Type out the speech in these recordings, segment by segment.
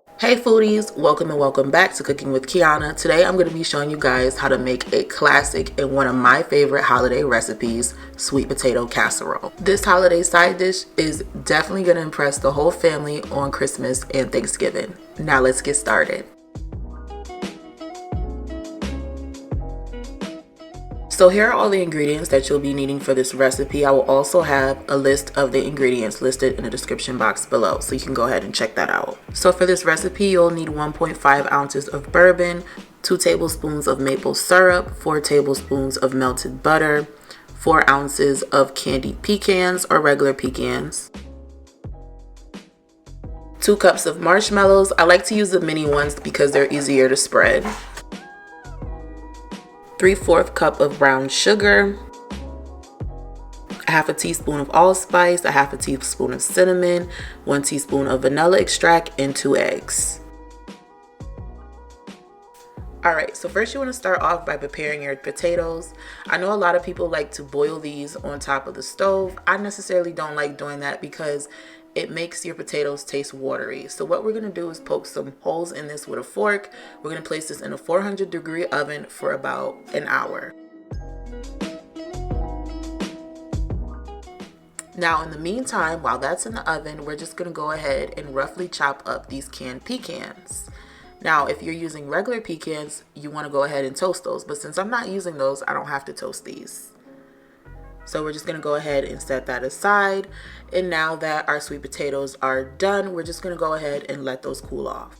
Hey foodies, welcome and welcome back to Cooking with Kiana. Today I'm going to be showing you guys how to make a classic and one of my favorite holiday recipes, sweet potato casserole. This holiday side dish is definitely going to impress the whole family on Christmas and Thanksgiving. Now let's get started. So here are all the ingredients that you'll be needing for this recipe. I will also have a list of the ingredients listed in the description box below, so you can go ahead and check that out. So for this recipe, you'll need 1.5 ounces of bourbon, 2 tablespoons of maple syrup, 4 tablespoons of melted butter, 4 ounces of candied pecans or regular pecans, 2 cups of marshmallows. I like to use the mini ones because they're easier to spread. 3/4 cup of brown sugar, a half a teaspoon of allspice, a half a teaspoon of cinnamon, 1 teaspoon of vanilla extract, and 2 eggs. Alright, so first you want to start off by preparing your potatoes. I know a lot of people like to boil these on top of the stove. I necessarily don't like doing that because it makes your potatoes taste watery. So what we're going to do is poke some holes in this with a fork. We're going to place this in a 400-degree oven for about an hour. Now in the meantime, while that's in the oven, we're just going to go ahead and roughly chop up these canned pecans. Now if you're using regular pecans, you want to go ahead and toast those, but since I'm not using those, I don't have to toast these. So we're just going to go ahead and set that aside. And now that our sweet potatoes are done, we're just going to go ahead and let those cool off.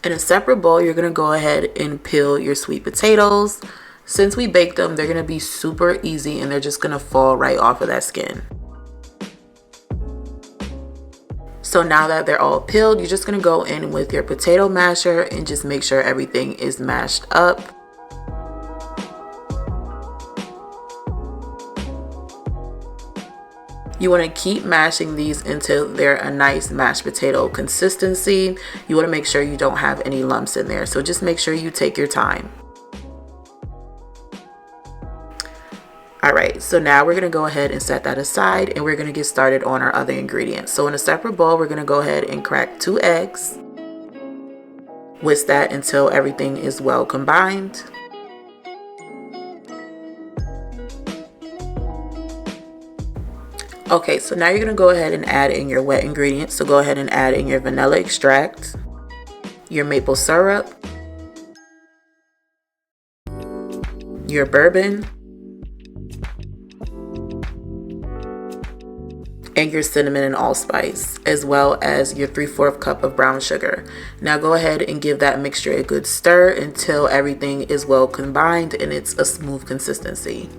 In a separate bowl, you're going to go ahead and peel your sweet potatoes. Since we baked them, they're going to be super easy and they're just going to fall right off of that skin. So now that they're all peeled, you're just going to go in with your potato masher and just make sure everything is mashed up. You want to keep mashing these until they're a nice mashed potato consistency. You want to make sure you don't have any lumps in there. So just make sure you take your time. Alright, so now we're going to go ahead and set that aside and we're going to get started on our other ingredients. So in a separate bowl, we're going to go ahead and crack 2 eggs. Whisk that until everything is well combined. Okay, so now you're going to go ahead and add in your wet ingredients. So go ahead and add in your vanilla extract, your maple syrup, your bourbon, and your cinnamon and allspice, as well as your 3/4 cup of brown sugar. Now go ahead and give that mixture a good stir until everything is well combined and it's a smooth consistency.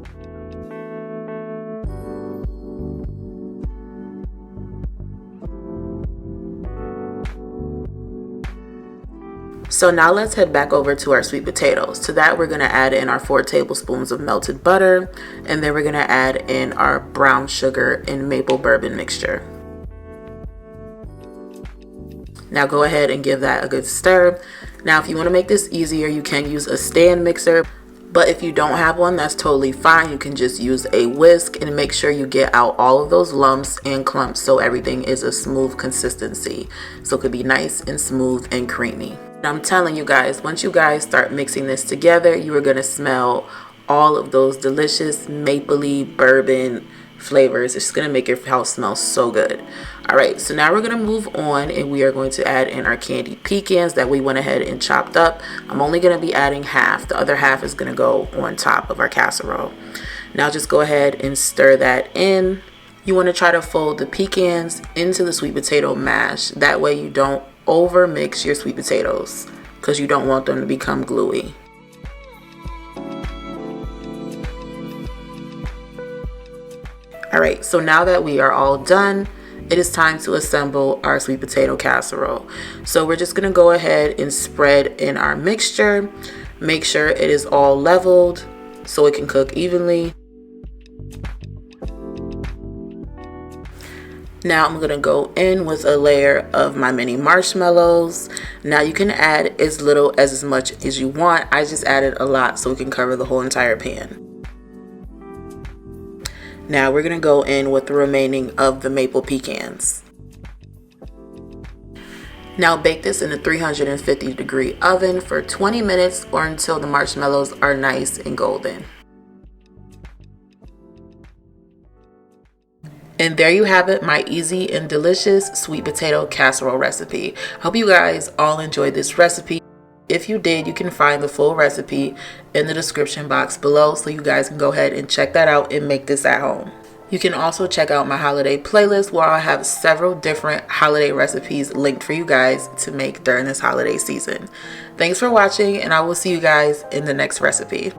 So now let's head back over to our sweet potatoes. To that we're going to add in our 4 tablespoons of melted butter, and then we're going to add in our brown sugar and maple bourbon mixture. Now go ahead and give that a good stir. Now if you want to make this easier, you can use a stand mixer, but if you don't have one, that's totally fine. You can just use a whisk and make sure you get out all of those lumps and clumps so everything is a smooth consistency. So it could be nice and smooth and creamy. I'm telling you guys, once you guys start mixing this together, you are going to smell all of those delicious mapley bourbon flavors. It's going to make your house smell so good. Alright, so now we're going to move on and we are going to add in our candied pecans that we went ahead and chopped up. I'm only going to be adding half. The other half is going to go on top of our casserole. Now just go ahead and stir that in. You want to try to fold the pecans into the sweet potato mash. That way you don't over mix your sweet potatoes because you don't want them to become gluey. Alright, so now that we are all done, it is time to assemble our sweet potato casserole. So we're just going to go ahead and spread in our mixture. Make sure it is all leveled so it can cook evenly. Now I'm going to go in with a layer of my mini marshmallows. Now you can add as little as much as you want. I just added a lot so we can cover the whole entire pan. Now we're going to go in with the remaining of the maple pecans. Now bake this in a 350-degree oven for 20 minutes or until the marshmallows are nice and golden. And there you have it, my easy and delicious sweet potato casserole recipe. Hope you guys all enjoyed this recipe. If you did, you can find the full recipe in the description box below, so you guys can go ahead and check that out and make this at home. You can also check out my holiday playlist where I have several different holiday recipes linked for you guys to make during this holiday season. Thanks for watching, and I will see you guys in the next recipe.